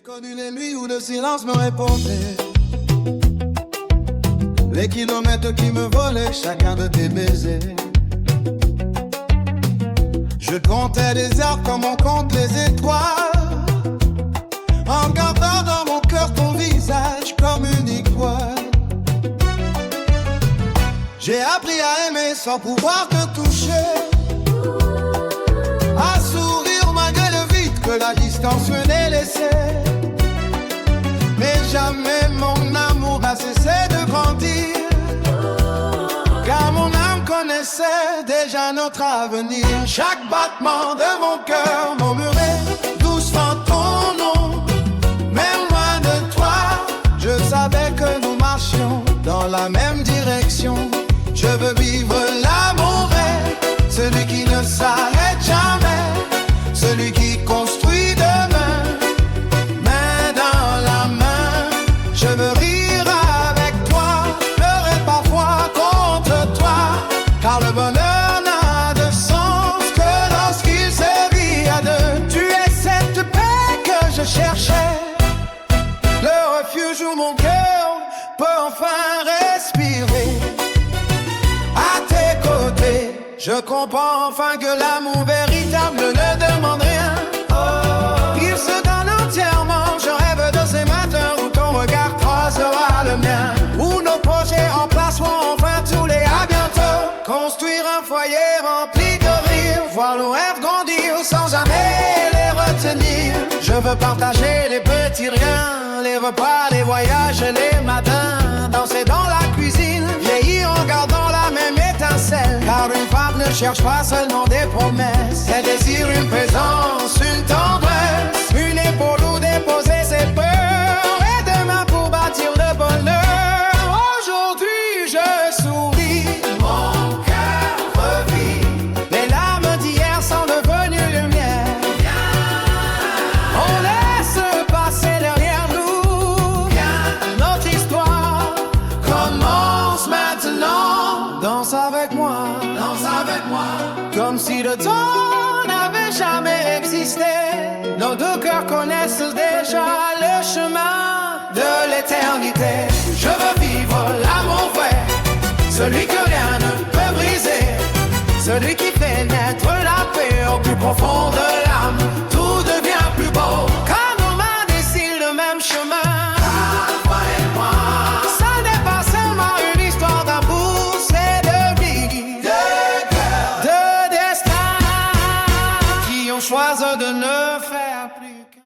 connu les nuits où le silence me répondait, les kilomètres qui me volaient chacun de tes baisers. Je comptais les heures comme on compte les étoiles, en gardant dans mon cœur ton visage comme une étoile. J'ai appris à aimer sans pouvoir te toucher, à sourire malgré le vide que la distance venait laisser. Mais jamais mon amour n'a cessé de grandir, car mon âme connaissait déjà notre avenir. Chaque battement de mon cœur murmurait doucement ton nom. Même loin de toi, je savais que nous marchions dans la même direction. Je veux vivre l'amour vrai, celui qui ne s'arrête jamais, celui qui construit demain, main dans la main. Je veux rire avec toi, pleurer parfois contre toi, car le bonheur n'a de sens que lorsqu'il se vit à deux. Tu es cette paix que je cherchais, le refuge où mon cœur peut enfin respirer. À tes côtés, je comprends enfin que l'amour véritable ne demande rien. Il se donne entièrement. Je rêve de ces matins où ton regard croisera le mien, où nos projets en place seront enfin tous les à bientôt. Construire un foyer rempli de rire, voir nos rêves grandir sans jamais les retenir. Je veux partager les petits riens, les repas, les voyages et les matins, danser dans la cuisine, vieillir en gardant la même étincelle. Car une femme ne cherche pas seulement des promesses, elle désire une présence, une tendresse, une épaule où déposer ses peurs, et demain pour bâtir le bonheur. Aujourd'hui je souris, mon cœur revit, les larmes d'hier sont devenues lumière. On laisse passer derrière nous, notre histoire commence maintenant. Danse avec moi, comme si le temps n'avait jamais existé. Nos deux cœurs connaissent déjà le chemin de l'éternité. Je veux vivre l'amour vrai, celui que rien ne peut briser, celui qui fait naître la paix au plus profond de l'âme. Tout devient plus beau